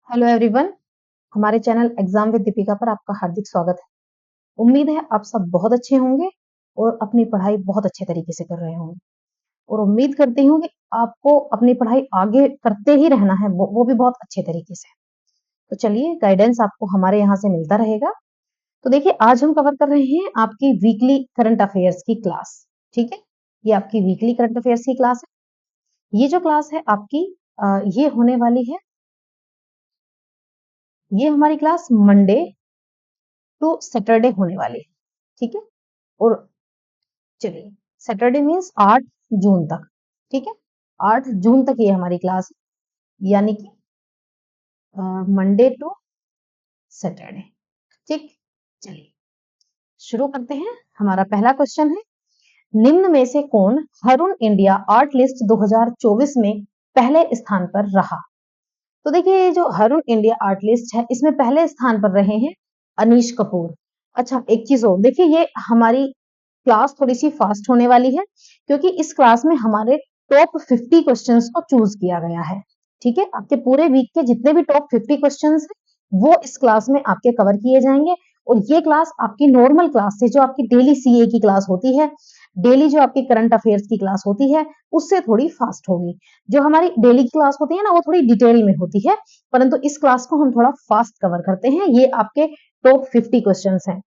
Hello everyone. हमारे channel exam with Deepika पर आपका हार्दिक स्वागत है। उम्मीद है आप सब बहुत अच्छे होंगे और अपनी पढ़ाई बहुत अच्छे तरीके से कर रहे होंगे और उम्मीद करती हूँ कि आपको अपनी पढ़ाई आगे करते ही रहना है, वो भी बहुत अच्छे तरीके से। तो चलिए, गाइडेंस आपको हमारे यहाँ से मिलता रहेगा। तो देखिए, आज हम कवर कर रहे हैं आपकी वीकली करंट अफेयर्स की क्लास। ठीक है, ये आपकी वीकली करंट अफेयर्स की क्लास है। ये जो क्लास है आपकी ये होने वाली है, ये हमारी क्लास मंडे टू सैटरडे होने वाली है। ठीक है, और चलिए, सैटरडे मीन्स 8 जून तक। ठीक है, 8 जून तक ये हमारी क्लास है, यानी कि मंडे टू सैटरडे। ठीक, चलिए शुरू करते हैं। हमारा पहला क्वेश्चन है, निम्न में से कौन हरून इंडिया आर्ट लिस्ट 2024 में पहले स्थान पर रहा? तो देखिए, ये जो हरून इंडिया आर्ट लिस्ट है, इसमें पहले स्थान पर रहे हैं अनीश कपूर। अच्छा, एक चीज और देखिए, ये हमारी क्लास थोड़ी सी फास्ट होने वाली है क्योंकि इस क्लास में हमारे टॉप 50 क्वेश्चंस को चूज किया गया है। ठीक है, आपके पूरे वीक के जितने भी टॉप 50 क्वेश्चंस हैं वो इस क्लास में आपके कवर किए जाएंगे। और ये क्लास आपकी नॉर्मल क्लास से, जो आपकी डेली सीए की क्लास होती है, डेली जो आपकी करंट अफेयर्स की क्लास होती है, उससे थोड़ी फास्ट होगी। जो हमारी डेली की क्लास होती है ना, वो थोड़ी डिटेल में होती है, परंतु इस क्लास को हम थोड़ा फास्ट कवर करते हैं। ये आपके टॉप 50 क्वेश्चंस हैं।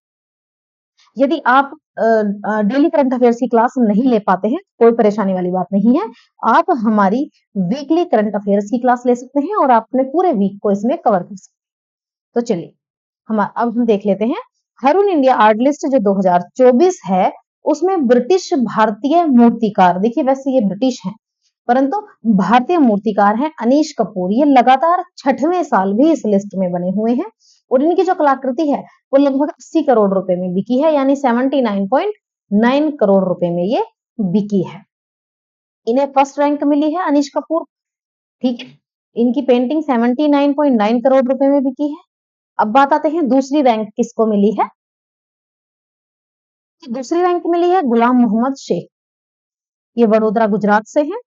यदि आप डेली करंट अफेयर्स की क्लास नहीं ले पाते हैं, कोई परेशानी वाली बात नहीं है। आप हमारी वीकली करंट अफेयर्स की क्लास ले सकते हैं और आप अपने पूरे वीक को इसमें कवर कर सकते हैं। तो चलिए, अब हम देख लेते हैं हरून इंडिया आर्ट लिस्ट जो 2024 है, उसमें ब्रिटिश भारतीय मूर्तिकार, देखिए वैसे ये ब्रिटिश हैं परंतु भारतीय मूर्तिकार हैं अनीश कपूर। ये लगातार 6वें साल भी इस लिस्ट में बने हुए हैं और इनकी जो कलाकृति है वो लगभग 80 करोड़ रुपए में बिकी है, यानी 79.9 करोड़ रुपए में ये बिकी है। इन्हें फर्स्ट रैंक मिली है अनीश कपूर। ठीक है, इनकी पेंटिंग 79.9 करोड़ रुपए में बिकी है। अब बात आते हैं दूसरी रैंक किसको मिली है। दूसरी रैंक मिली है गुलाम मोहम्मद शेख। ये वडोदरा गुजरात से हैं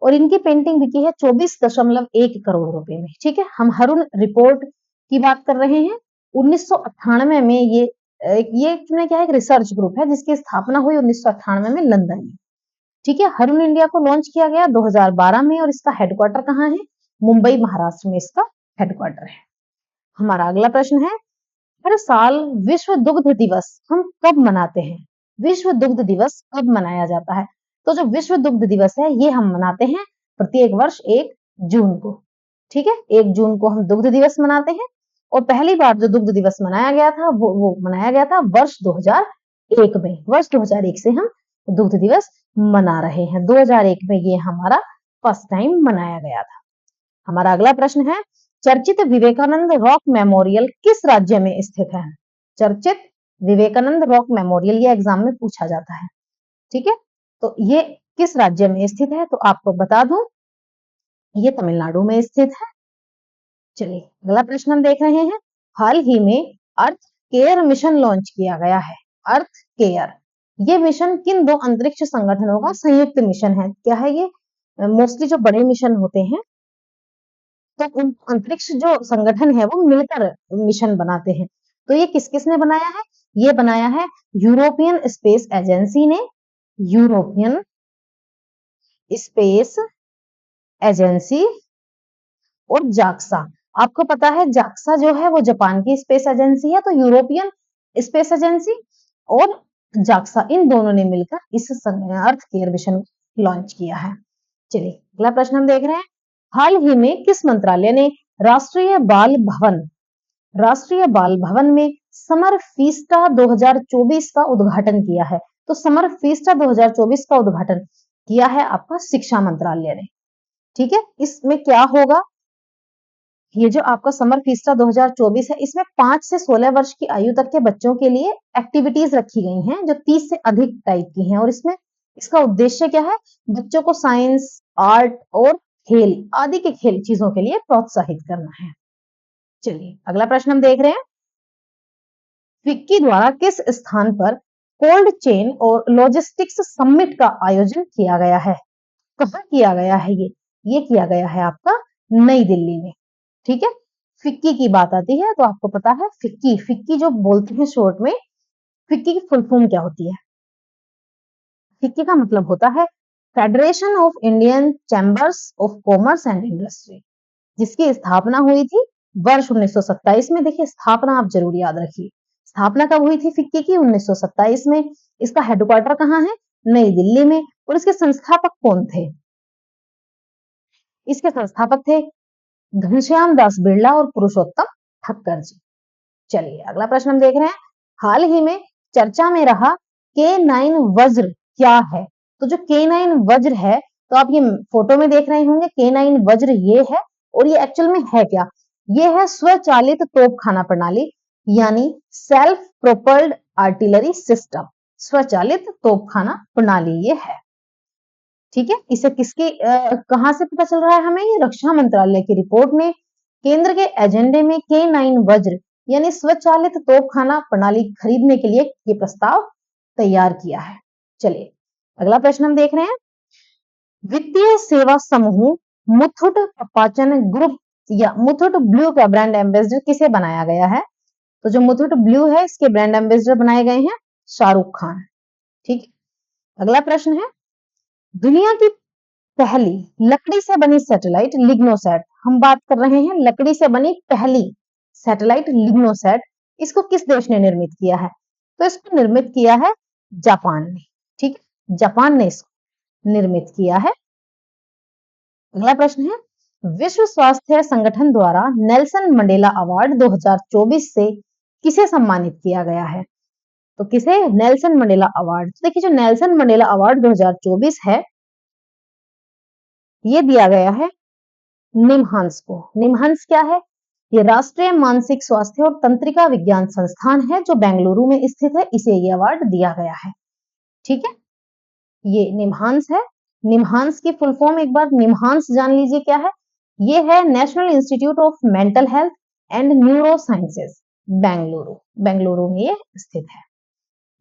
और इनकी पेंटिंग बिकी है 24.1 करोड़ रुपए में। ठीक है, हम हरून रिपोर्ट की बात कर रहे हैं। 1998 में ये क्या है, एक रिसर्च ग्रुप है जिसकी स्थापना हुई 1998 में लंदन में। ठीक है, हरून इंडिया को लॉन्च किया गया 2012 में और इसका हेडक्वार्टर कहाँ है? मुंबई, महाराष्ट्र में इसका हेडक्वार्टर है। हमारा अगला प्रश्न है, हर साल विश्व दुग्ध दिवस हम कब मनाते हैं? विश्व दुग्ध दिवस कब मनाया जाता है? तो जो विश्व दुग्ध दिवस है ये हम मनाते हैं प्रत्येक वर्ष 1 जून को। ठीक है, 1 जून को हम दुग्ध दिवस मनाते हैं और पहली बार जो दुग्ध दिवस मनाया गया था वो मनाया गया था वर्ष 2001 में। वर्ष 2001 से हम दुग्ध दिवस मना रहे हैं। 2001 में ये हमारा फर्स्ट टाइम मनाया गया था। हमारा अगला प्रश्न है, चर्चित विवेकानंद रॉक मेमोरियल किस राज्य में स्थित है? चर्चित विवेकानंद रॉक मेमोरियल ये एग्जाम में पूछा जाता है। ठीक है, तो ये किस राज्य में स्थित है? तो आपको बता दूं, ये तमिलनाडु में स्थित है। चलिए, अगला प्रश्न हम देख रहे हैं, हाल ही में अर्थ केयर मिशन लॉन्च किया गया है। अर्थ केयर, ये मिशन किन दो अंतरिक्ष संगठनों का संयुक्त मिशन है? क्या है ये? मोस्टली जो बड़े मिशन होते हैं तो उन अंतरिक्ष जो संगठन है वो मिलकर मिशन बनाते हैं। तो ये किस किसने बनाया है? ये बनाया है यूरोपियन स्पेस एजेंसी ने, यूरोपियन स्पेस एजेंसी और जाक्सा। आपको पता है जाक्सा जो है वो जापान की स्पेस एजेंसी है, तो यूरोपियन स्पेस एजेंसी और जाक्सा, इन दोनों ने मिलकर इस अर्थ केयर मिशन लॉन्च किया है। चलिए, अगला प्रश्न हम देख रहे हैं, हाल ही में किस मंत्रालय ने राष्ट्रीय बाल भवन में समर फीस्टा 2024 का उद्घाटन किया है? तो समर फीस्टा 2024 का उद्घाटन किया है आपका शिक्षा मंत्रालय ने। ठीक है, इसमें क्या होगा, ये जो आपका समर फीस्टा 2024 है, इसमें 5 से 16 वर्ष की आयु तक के बच्चों के लिए एक्टिविटीज रखी गई हैं जो 30 से अधिक टाइप की हैं और इसमें इसका उद्देश्य क्या है? बच्चों को साइंस, आर्ट और खेल आदि के खेल चीजों के लिए प्रोत्साहित करना है। चलिए, अगला प्रश्न हम देख रहे हैं, फिक्की द्वारा किस स्थान पर कोल्ड चेन और लॉजिस्टिक्स समिट का आयोजन किया गया है? कहाँ किया गया है ये किया गया है आपका नई दिल्ली में। ठीक है, फिक्की की बात आती है तो आपको पता है फिक्की, फिक्की जो बोलते हैं शॉर्ट में, फिक्की की फुल फॉर्म क्या होती है? फिक्की का मतलब होता है federation of Indian chambers of commerce and industry, जिसकी स्थापना हुई थी वर्ष 1927 में। देखिए स्थापना आप जरूर याद रखिए, स्थापना कब हुई थी फिक्की की? 1927 में। इसका हेडक्वार्टर कहाँ है? नई दिल्ली में। और इसके संस्थापक कौन थे? इसके संस्थापक थे घनश्याम दास बिरला और पुरुषोत्तम ठक्कर जी। चलिए अगला प्रश्न हम देख रहे हैं, हाल ही में चर्चा में रहा K9 वज्र क्या है? तो जो K9 वज्र है, तो आप ये फोटो में देख रहे होंगे, K9 वज्र ये है। और ये एक्चुअल में है क्या? ये है स्वचालित तोपखाना प्रणाली, यानी सेल्फ प्रोपल्ड आर्टिलरी सिस्टम। स्वचालित तोपखाना प्रणाली ये है। ठीक है, इसे किसके कहां से पता चल रहा है हमें? ये रक्षा मंत्रालय की रिपोर्ट ने केंद्र के एजेंडे में K9 वज्र यानी स्वचालित तोपखाना प्रणाली खरीदने के लिए ये प्रस्ताव तैयार किया है। चलिए अगला प्रश्न हम देख रहे हैं, वित्तीय सेवा समूह मुथुट पाचन ग्रुप या मुथुट ब्लू का ब्रांड एम्बेसडर किसे बनाया गया है? तो जो मुथुट ब्लू है, इसके ब्रांड एम्बेसडर बनाए गए हैं शाहरुख खान। ठीक, अगला प्रश्न है, दुनिया की पहली लकड़ी से बनी सैटेलाइट लिग्नोसैट, हम बात कर रहे हैं लकड़ी से बनी पहली सैटेलाइट लिग्नोसैट, इसको किस देश ने निर्मित किया है? तो इसको निर्मित किया है जापान ने। ठीक, जापान ने इसको निर्मित किया है। अगला प्रश्न है, विश्व स्वास्थ्य संगठन द्वारा नेल्सन मंडेला अवार्ड 2024 से किसे सम्मानित किया गया है? तो किसे? Nelson Mandela award. तो देखिए जो नेल्सन मंडेला अवार्ड 2024 है, ये दिया गया है निमहांस को। निमहांस क्या है? ये राष्ट्रीय मानसिक स्वास्थ्य और तंत्रिका विज्ञान संस्थान है जो बेंगलुरु में स्थित है, इसे ये अवार्ड दिया गया है। ठीक है, ये निमहांस है। निमहांस की फुल फॉर्म एक बार निमहांस जान लीजिए क्या है? ये है national institute of mental health and neuro sciences, Bengaluru. Bengaluru में ये स्थित है।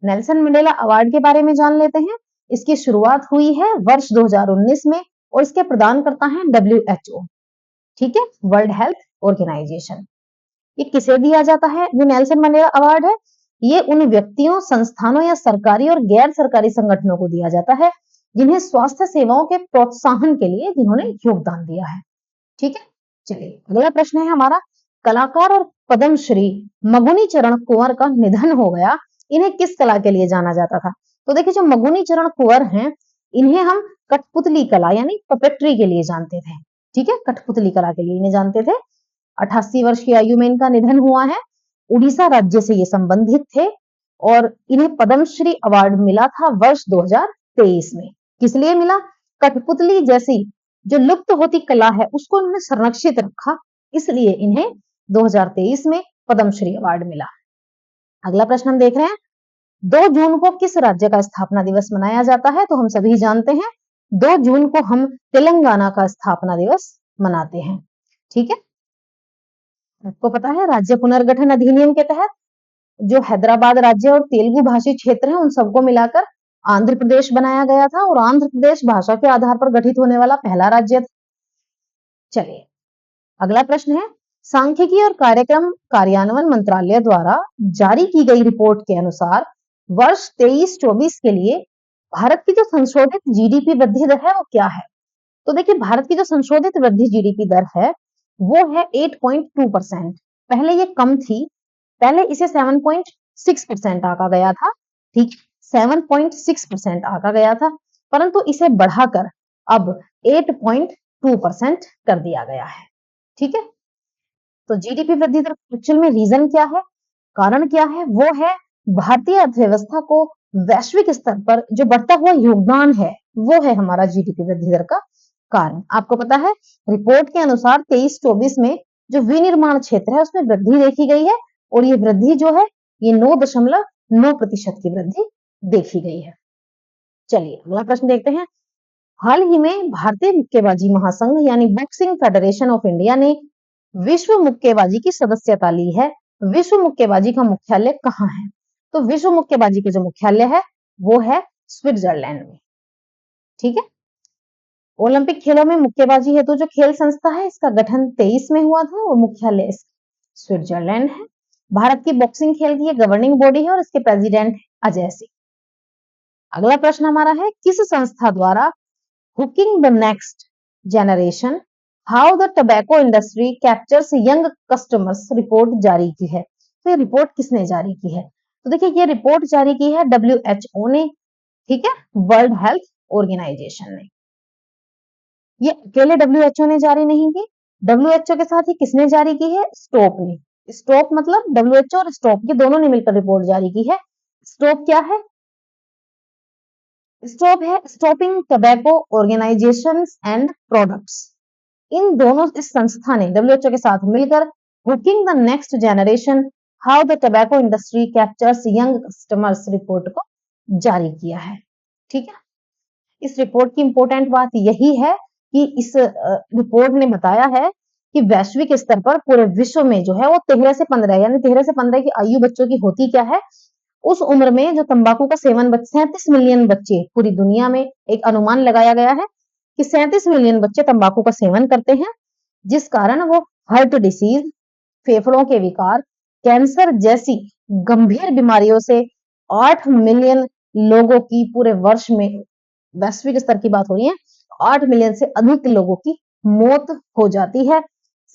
नेल्सन मंडेला अवार्ड के बारे में जान लेते हैं। इसकी शुरुआत हुई है वर्ष 2019 में और इसके प्रदान करता है WHO। ठीक है, वर्ल्ड हेल्थ ऑर्गेनाइजेशन। ये किसे दिया जाता है जो नेल्सन मंडेला अवार्ड है? ये उन व्यक्तियों, संस्थानों या सरकारी और गैर सरकारी संगठनों को दिया जाता है जिन्हें स्वास्थ्य सेवाओं के प्रोत्साहन के लिए जिन्होंने योगदान दिया है। ठीक है, चलिए अगला प्रश्न है हमारा, कलाकार और पद्मश्री मगुनी चरण कुंवर का निधन हो गया, इन्हें किस कला के लिए जाना जाता था? तो देखिए जो मगुनी चरण कुंवर हैं, इन्हें हम कठपुतली कला यानी पपेट्री के लिए जानते थे। ठीक है, कठपुतली कला के लिए इन्हें जानते थे। 88 वर्ष की आयु में इनका निधन हुआ है। उड़ीसा राज्य से ये संबंधित थे और इन्हें पद्मश्री अवार्ड मिला था वर्ष 2023 में। किस लिए मिला? कठपुतली जैसी जो लुप्त होती कला है उसको उन्होंने संरक्षित रखा, इसलिए इन्हें 2023 में पद्मश्री अवार्ड मिला। अगला प्रश्न हम देख रहे हैं, 2 जून को किस राज्य का स्थापना दिवस मनाया जाता है? तो हम सभी जानते हैं 2 जून को हम तेलंगाना का स्थापना दिवस मनाते हैं। ठीक है, आपको पता है राज्य पुनर्गठन अधिनियम के तहत जो हैदराबाद राज्य और तेलुगु भाषी क्षेत्र है उन सबको मिलाकर आंध्र प्रदेश बनाया गया था और आंध्र प्रदेश भाषा के आधार पर गठित होने वाला पहला राज्य था। चलिए अगला प्रश्न है, सांख्यिकी और कार्यक्रम कार्यान्वयन मंत्रालय द्वारा जारी की गई रिपोर्ट के अनुसार वर्ष 23-24 के लिए भारत की जो संशोधित जीडीपी वृद्धि दर है वो क्या है? तो देखिए भारत की जो संशोधित वृद्धि जीडीपी दर है वो है 8.2%। पहले ये कम थी, पहले इसे 7.6% आका गया था। ठीक, 7.6% आका गया था, परंतु इसे बढ़ाकर अब 8.2% कर दिया गया है। ठीक है, तो जीडीपी वृद्धि दर एक्चुअल में रीजन क्या है, कारण क्या है? वो है भारतीय अर्थव्यवस्था को वैश्विक स्तर पर जो बढ़ता हुआ योगदान है वो है हमारा जीडीपी वृद्धि दर का कारण। आपको पता है रिपोर्ट के अनुसार 23-24 में जो विनिर्माण क्षेत्र है उसमें वृद्धि देखी गई है और ये वृद्धि जो है ये 9.9% की वृद्धि देखी गई है। चलिए अगला प्रश्न देखते हैं, हाल ही में भारतीय मुक्केबाजी महासंघ यानी बॉक्सिंग फेडरेशन ऑफ इंडिया ने विश्व मुक्केबाजी की सदस्यता ली है। विश्व मुक्केबाजी का मुख्यालय कहाँ है? तो विश्व मुक्केबाजी के जो मुख्यालय है वो है स्विट्जरलैंड में। ठीक है, ओलंपिक खेलों में मुक्केबाजी हेतु जो खेल संस्था है इसका गठन 23 में हुआ था और मुख्यालय स्विट्जरलैंड है। भारत की बॉक्सिंग खेल की गवर्निंग बॉडी है और इसके प्रेसिडेंट अजय सिंह। अगला प्रश्न हमारा है, किस संस्था द्वारा hooking the next generation how the tobacco industry captures young customers report जारी की है? तो ये रिपोर्ट किसने जारी की है? तो देखिए ये रिपोर्ट जारी की है WHO ने, ठीक है, वर्ल्ड हेल्थ ऑर्गेनाइजेशन ने। ये अकेले WHO ने जारी नहीं की, WHO के साथ ही किसने जारी की है? स्टॉप ने। स्टॉप मतलब WHO और स्टॉप ये दोनों ने मिलकर रिपोर्ट जारी की है। स्टॉप क्या है? स्टॉप है stopping tobacco organisations and products. इन दोनों इस संस्था ने WHO के साथ मिलकर hooking the next generation how the tobacco industry captures young customers report को जारी किया है। ठीक है, इस रिपोर्ट की इंपॉर्टेंट बात यही है कि इस रिपोर्ट ने बताया है कि वैश्विक स्तर पर पूरे विश्व में जो है वो 13 से 15 यानी 13 से 15 की आयु बच्चों की होती क्या है, उस उम्र में जो तंबाकू का सेवन 37 मिलियन बच्चे पूरी दुनिया में, एक अनुमान लगाया गया है कि 37 मिलियन बच्चे तंबाकू का सेवन करते हैं, जिस कारण वो हार्ट डिसीज, फेफड़ों के विकार, कैंसर जैसी गंभीर बीमारियों से 8 मिलियन लोगों की पूरे वर्ष में, वैश्विक स्तर की बात हो रही है, 8 मिलियन से अधिक लोगों की मौत हो जाती है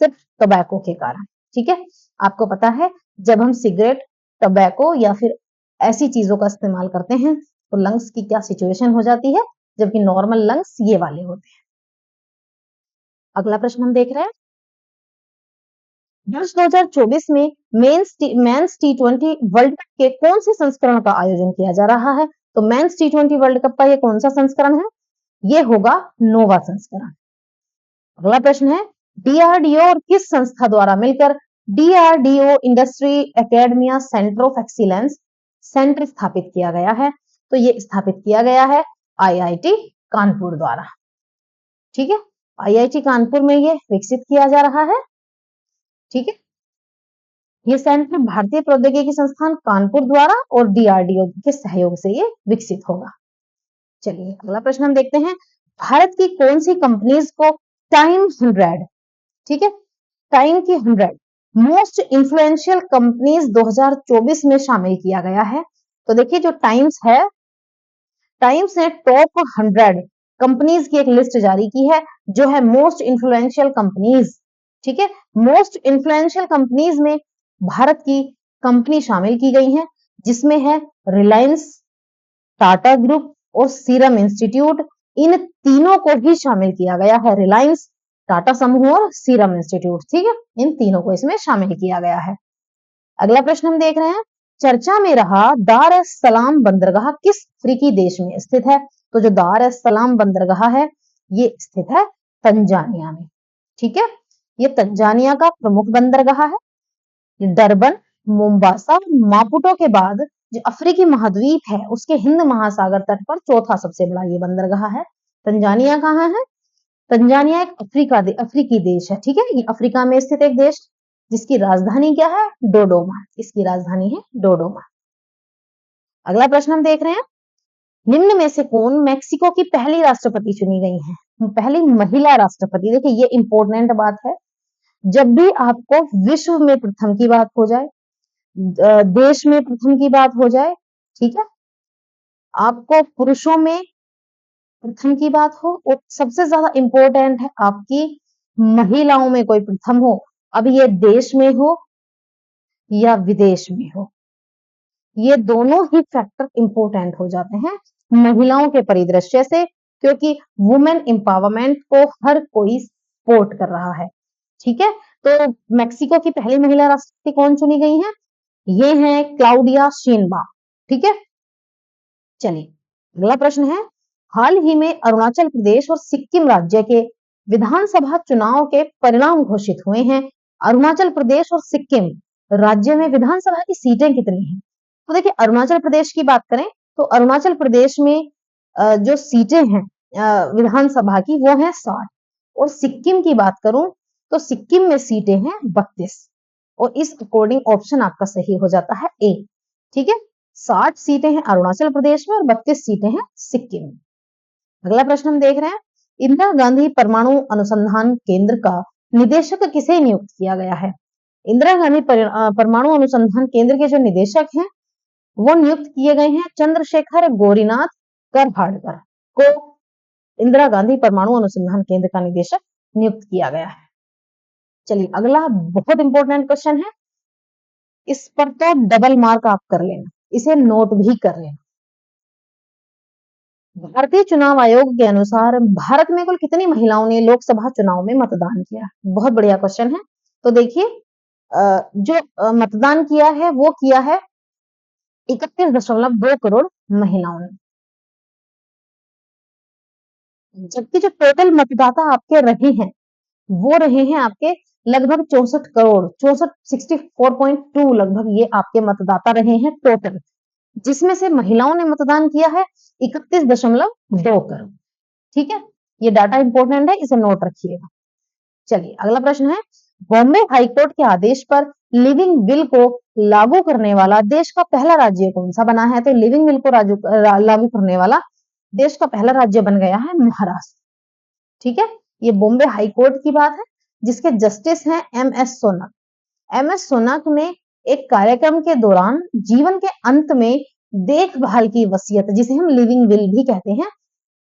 सिर्फ टबैको के कारण। ठीक है, आपको पता है जब हम सिगरेट, टबैको या फिर ऐसी चीजों का इस्तेमाल करते हैं तो लंग्स की क्या सिचुएशन हो जाती है, जबकि नॉर्मल लंग्स ये वाले होते हैं। अगला प्रश्न हम देख रहे हैं, वर्ष 2024 में मेंस T20 वर्ल्ड कप के कौन से संस्करण का आयोजन किया जा रहा है? तो मेंस T20 वर्ल्ड कप का ये कौन सा संस्करण है? ये होगा नोवा संस्करण। अगला प्रश्न है, DRDO और किस संस्था द्वारा मिलकर DRDO industry academia centre of excellence centre स्थापित किया गया है? तो ये स्थापित किया गया है IIT कानपुर द्वारा। ठीक है, IIT कानपुर में ये विकसित किया जा रहा है। ठीक है, ये सेंटर भारतीय प्रौद्योगिकी संस्थान कानपुर द्वारा और DRDO के सहयोग से ये विकसित होगा। चलिए अगला प्रश्न हम देखते हैं, भारत की कौन सी कंपनीज को टाइम 100, ठीक है, टाइम की 100 मोस्ट इन्फ्लुएंशियल कंपनीज 2024 में शामिल किया गया है? तो देखिए जो टाइम्स है, टाइम्स ने टॉप 100 कंपनीज की एक लिस्ट जारी की है जो है मोस्ट इन्फ्लुएंशियल कंपनीज। ठीक है, मोस्ट इन्फ्लुएंशियल कंपनीज में भारत की कंपनी शामिल की गई है, जिसमें है रिलायंस, टाटा ग्रुप और सीरम इंस्टीट्यूट। इन तीनों को भी शामिल किया गया है, रिलायंस, टाटा समूह और सीरम इंस्टीट्यूट। ठीक है, इन तीनों को इसमें शामिल किया गया है। अगला प्रश्न हम देख रहे हैं, चर्चा में रहा दार एस सलाम बंदरगाह किस अफ्रीकी देश में स्थित है? तो जो दार एस सलाम बंदरगाह है ये स्थित है तंजानिया में। ठीक है, ये तंजानिया का प्रमुख बंदरगाह है। डरबन, मोम्बासा, मापुटो के बाद जो अफ्रीकी महाद्वीप है उसके हिंद महासागर तट पर चौथा सबसे बड़ा ये बंदरगाह है। तंजानिया कहाँ है? तंजानिया एक अफ्रीकी देश है। ठीक है, ये अफ्रीका में स्थित एक देश जिसकी राजधानी क्या है? डोडोमा। इसकी राजधानी है डोडोमा। अगला प्रश्न हम देख रहे हैं, निम्न में से कौन मेक्सिको की पहली राष्ट्रपति चुनी गई है? पहली महिला राष्ट्रपति। देखिए ये इंपॉर्टेंट बात है, जब भी आपको विश्व में प्रथम की बात हो जाए, देश में प्रथम की बात हो जाए, ठीक है, आपको पुरुषों में प्रथम की बात हो, और सबसे ज्यादा इंपॉर्टेंट है आपकी महिलाओं में कोई प्रथम हो, अब ये देश में हो या विदेश में हो, ये दोनों ही फैक्टर इंपॉर्टेंट हो जाते हैं महिलाओं के परिदृश्य से, क्योंकि वुमेन एम्पावरमेंट को हर कोई सपोर्ट कर रहा है। ठीक है, तो मेक्सिको की पहली महिला राष्ट्रपति कौन चुनी गई है? ये है क्लाउडिया शेनबाम। ठीक है, चलिए अगला प्रश्न है, हाल ही में अरुणाचल प्रदेश और सिक्किम राज्य के विधानसभा चुनाव के परिणाम घोषित हुए हैं। अरुणाचल प्रदेश और सिक्किम राज्य में विधानसभा की सीटें कितनी हैं? तो देखिए अरुणाचल प्रदेश की बात करें तो अरुणाचल प्रदेश में जो सीटें हैं विधानसभा की वो है 60, और सिक्किम की बात करूं तो सिक्किम में सीटें हैं 32, और इस अकॉर्डिंग ऑप्शन आपका सही हो जाता है ए। ठीक है, 60 सीटें हैं अरुणाचल प्रदेश में और 32 सीटें हैं सिक्किम में। अगला प्रश्न हम देख रहे हैं, इंदिरा गांधी परमाणु अनुसंधान केंद्र का निदेशक किसे नियुक्त किया गया है? इंदिरा गांधी परमाणु अनुसंधान केंद्र के जो निदेशक हैं वो नियुक्त किए गए हैं चंद्रशेखर गौरीनाथ करभाड़कर को इंदिरा गांधी परमाणु अनुसंधान केंद्र का निदेशक नियुक्त किया गया है। चलिए अगला बहुत इंपॉर्टेंट क्वेश्चन है, इस पर तो डबल मार्क आप कर लेना, इसे नोट भी कर लेना। भारतीय चुनाव आयोग के अनुसार भारत में कुल कितनी महिलाओं ने लोकसभा चुनाव में मतदान किया? बहुत बढ़िया क्वेश्चन है। तो देखिए जो मतदान किया है वो किया है 31.2 करोड़ महिलाओं ने, जबकि जो टोटल मतदाता आपके रहे हैं वो रहे हैं आपके लगभग 64 करोड़ 64.2 लगभग ये आपके मतदाता रहे हैं टोटल, जिसमें से महिलाओं ने मतदान किया है 31.2 करोड़। ठीक है, ये डाटा इंपॉर्टेंट है, इसे नोट रखिएगा। चलिए अगला प्रश्न है, बॉम्बे हाईकोर्ट के आदेश पर लिविंग विल को लागू करने वाला देश का पहला राज्य कौन सा बना है? तो लिविंग विल को लागू करने वाला देश का पहला राज्य बन गया है महाराष्ट्र। ठीक है, ये बॉम्बे हाईकोर्ट की बात है, जिसके जस्टिस हैं एम.एस. सोनक। एम.एस. सोनक ने एक कार्यक्रम के दौरान जीवन के अंत में देखभाल की वसीयत, जिसे हम लिविंग विल भी कहते हैं,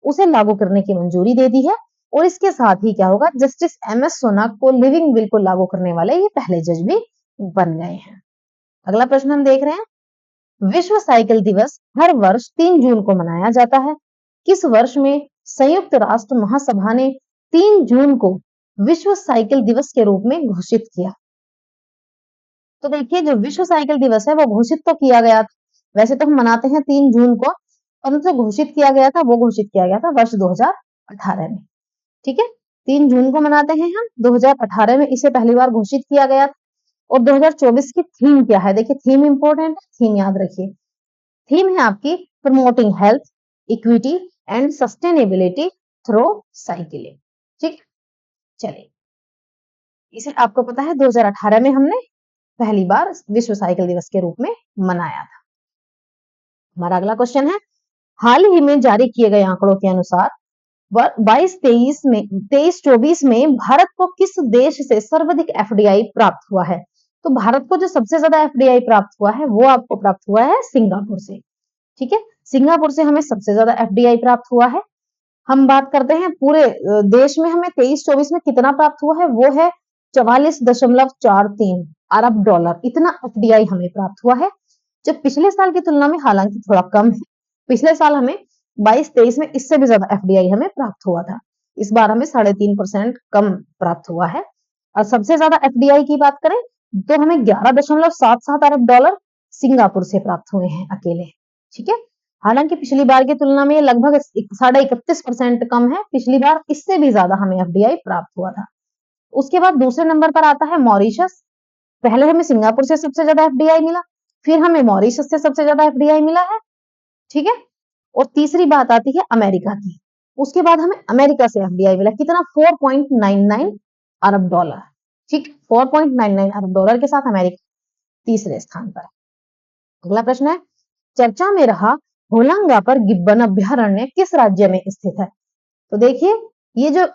उसे लागू करने की मंजूरी दे दी है। और इसके साथ ही क्या होगा, जस्टिस एम.एस. सोनक को लिविंग विल को लागू करने वाले ये पहले जज भी बन गए हैं। अगला प्रश्न हम देख रहे हैं, विश्व साइकिल दिवस हर वर्ष 3 जून को मनाया जाता है। किस वर्ष में संयुक्त राष्ट्र महासभा ने 3 जून को विश्व साइकिल दिवस के रूप में घोषित किया? तो देखिए जो विश्व साइकिल दिवस है वो घोषित तो किया गया था, वैसे तो हम मनाते हैं 3 जून को, परंतु घोषित किया गया था वो घोषित किया गया था वर्ष 2018 में। ठीक है, 3 जून को मनाते हैं हम, 2018 में इसे पहली बार घोषित किया गया था। और 2024 की थीम क्या है? देखिए थीम इंपॉर्टेंट है, थीम याद रखिए। थीम है आपकी promoting health, equity and sustainability through cycling. ठीक, चलिए इसे आपको पता है 2018 में हमने पहली बार विश्व साइकिल दिवस के रूप में मनाया था। हमारा अगला क्वेश्चन है, हाल ही में जारी किए गए आंकड़ों के अनुसार 23-24 में भारत को किस देश से सर्वाधिक एफडीआई प्राप्त हुआ है? तो भारत को जो सबसे ज्यादा एफडीआई प्राप्त हुआ है वो आपको प्राप्त हुआ है सिंगापुर से। ठीक है, सिंगापुर से हमें सबसे ज्यादा एफडीआई प्राप्त हुआ है। हम बात करते हैं पूरे देश में हमें 23-24 में कितना प्राप्त हुआ है, वो है 44.43 अरब डॉलर, इतना एफडीआई हमें प्राप्त हुआ है, जो पिछले साल की तुलना में हालांकि थोड़ा कम है। पिछले साल हमें 22-23 में इससे भी ज्यादा एफडीआई हमें प्राप्त हुआ था, इस बार हमें 3.5% कम प्राप्त हुआ है। और सबसे ज्यादा एफडीआई की बात करें तो हमें 11.77 अरब डॉलर सिंगापुर से प्राप्त हुए हैं अकेले। ठीक है, हालांकि पिछली बार की तुलना में लगभग 31.5% कम है, पिछली बार इससे भी ज्यादा हमें एफडीआई प्राप्त हुआ था। उसके बाद दूसरे नंबर पर आता है मॉरिशस। पहले हमें सिंगापुर से सबसे ज्यादा एफडीआई मिला, फिर हमें मॉरिशस से सबसे ज्यादा एफडीआई मिला है। ठीक है, और तीसरी बात आती है अमेरिका की, उसके बाद हमें अमेरिका से एफडीआई मिला, कितना 4.99 अरब डॉलर। ठीक, 4.99 अरब डॉलर के साथ अमेरिका तीसरे स्थान पर। अगला प्रश्न है, चर्चा में रहा होलांगापर गिब्बन अभ्यारण्य किस राज्य में स्थित है? तो देखिए ये जो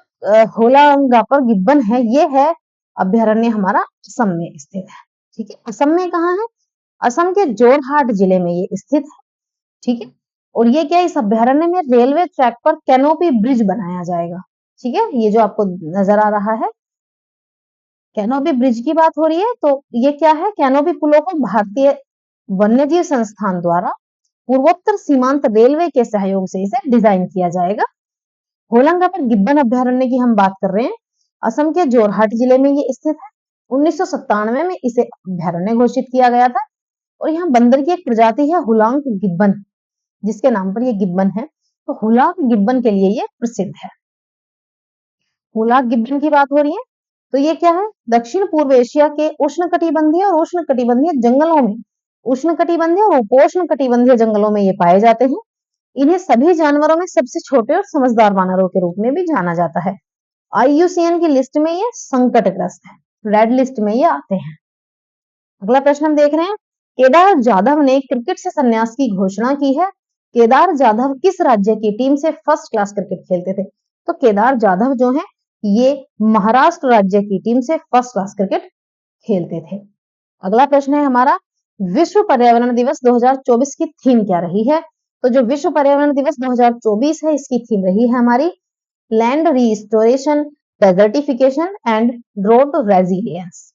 होलांगापर गिब्बन है ये है अभ्यारण्य हमारा असम में स्थित है। ठीक है, असम में कहाँ है? असम के जोरहाट जिले में ये स्थित है। ठीक है, और ये क्या, इस अभ्यारण्य में रेलवे ट्रैक पर कैनोपी ब्रिज बनाया जाएगा। ठीक है, ये जो आपको नजर आ रहा है कैनोपी ब्रिज की बात हो रही है, तो ये क्या है, कैनोपी पुलों को भारतीय वन्यजीव संस्थान द्वारा पूर्वोत्तर सीमांत रेलवे के सहयोग से इसे डिजाइन किया जाएगा। होलांगापर गिब्बन अभ्यारण्य की हम बात कर रहे हैं, असम के जोरहाट जिले में ये स्थित है। 1997 में इसे अभ्यारण्य घोषित किया गया था। और यहाँ बंदर की एक प्रजाति है हुलांग गिब्बन, जिसके नाम पर ये गिब्बन है, तो हुलांग गिब्बन के लिए ये प्रसिद्ध है। हुलांग गिब्बन की बात हो रही है, तो ये क्या है, दक्षिण पूर्व एशिया के उष्णकटिबंधीय और उष्णकटिबंधीय जंगलों में, उष्णकटिबंधीय और उपोष्ण कटिबंधीय जंगलों में ये पाए जाते हैं। इन्हें सभी जानवरों में सबसे छोटे और समझदार वानरों के रूप में भी जाना जाता है। IUCN की लिस्ट में ये संकटग्रस्त है, रेड लिस्ट में ये आते हैं। अगला प्रश्न हम देख रहे हैं, केदार जाधव ने क्रिकेट से संन्यास की घोषणा की है। केदार जाधव किस राज्य की टीम से फर्स्ट क्लास क्रिकेट खेलते थे? तो केदार जाधव जो है ये महाराष्ट्र राज्य की टीम से फर्स्ट क्लास क्रिकेट खेलते थे। अगला प्रश्न है हमारा, विश्व पर्यावरण दिवस 2024 की थीम क्या रही है? तो जो विश्व पर्यावरण दिवस 2024 है इसकी थीम रही है हमारी land restoration, desertification and drought resilience.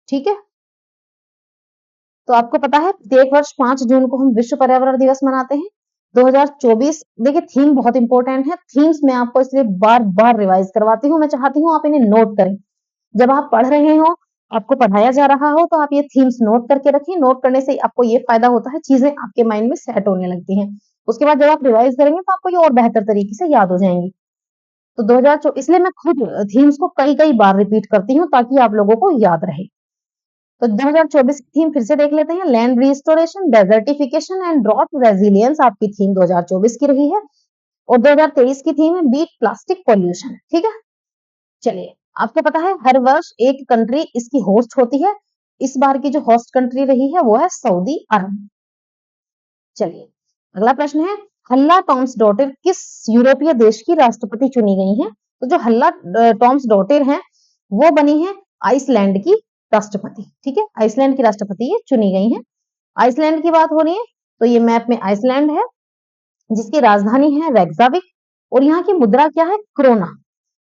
ठीक है, तो आपको पता है प्रत्येक वर्ष 5 जून को हम विश्व पर्यावरण दिवस मनाते हैं। 2024 देखिए थीम बहुत इंपॉर्टेंट है, थीम्स मैं आपको इसलिए बार बार रिवाइज करवाती हूँ, मैं चाहती हूँ आप इन्हें नोट करें। जब आप पढ़ रहे हो, आपको पढ़ाया जा रहा हो, तो आप ये थीम्स नोट करके रखिए। नोट करने से आपको ये फायदा होता है, चीजें आपके माइंड में सेट होने लगती हैं। उसके बाद जब आप रिवाइज करेंगे तो आपको ये और बेहतर तरीके से याद हो जाएंगी। तो 2024 इसलिए मैं खुद थीम्स को कई कई बार रिपीट करती हूँ ताकि आप लोगों को याद रहे। तो 2024 की थीम फिर से देख लेते हैं, land restoration, desertification and drought resilience आपकी थीम 2024 की रही है। और 2023 की थीम है बीट प्लास्टिक पॉल्यूशन। ठीक है, चलिए आपको पता है हर वर्ष एक कंट्री इसकी होस्ट होती है। इस बार की जो होस्ट कंट्री रही है वो है सऊदी अरब। चलिए अगला प्रश्न है, हल्ला टॉम्स डॉटर किस यूरोपीय देश की राष्ट्रपति चुनी गई है? तो जो हल्ला टॉम्स डॉटर हैं वो बनी है आइसलैंड की राष्ट्रपति। ठीक है, आइसलैंड की राष्ट्रपति ये चुनी गई है। आइसलैंड की बात हो रही है तो ये मैप में आइसलैंड है जिसकी राजधानी है रेक्जाविक और यहाँ की मुद्रा क्या है? क्रोना।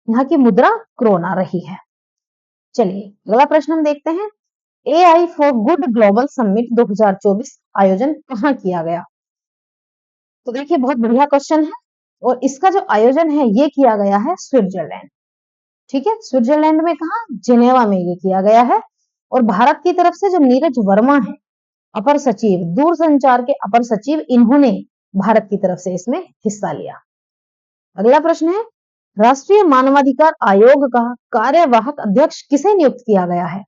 यहाँ की मुद्रा क्रोना रही है। चलिए अगला प्रश्न हम देखते हैं, AI for good global summit 2024 आयोजन कहाँ किया गया? तो देखिए बहुत बढ़िया क्वेश्चन है और इसका जो आयोजन है ये किया गया है स्विट्जरलैंड। ठीक है, स्विट्जरलैंड में कहा? जिनेवा में ये किया गया है। और भारत की तरफ से जो नीरज वर्मा है अपर सचिव, दूरसंचार के अपर सचिव, इन्होंने भारत की तरफ से इसमें हिस्सा लिया। अगला प्रश्न है, राष्ट्रीय मानवाधिकार आयोग का कार्यवाहक अध्यक्ष किसे नियुक्त किया गया है?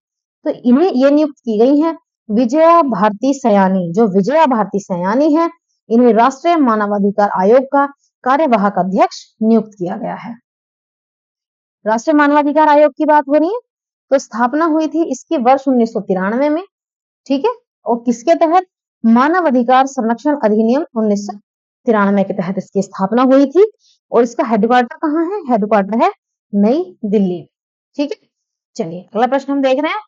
तो इन्हें ये नियुक्त की गई है विजया भारती सयानी। जो विजया भारती सयानी है इन्हें राष्ट्रीय मानवाधिकार आयोग का कार्यवाहक अध्यक्ष नियुक्त किया गया है। राष्ट्रीय मानवाधिकार आयोग की बात हो रही है तो स्थापना हुई थी इसकी वर्ष 1993 में। ठीक है, और किसके तहत? मानव अधिकार संरक्षण अधिनियम 1993 के तहत इसकी स्थापना हुई थी। और इसका हेडक्वार्टर कहाँ है? हेडक्वार्टर है नई दिल्ली। ठीक है, चलिए अगला प्रश्न हम देख रहे हैं,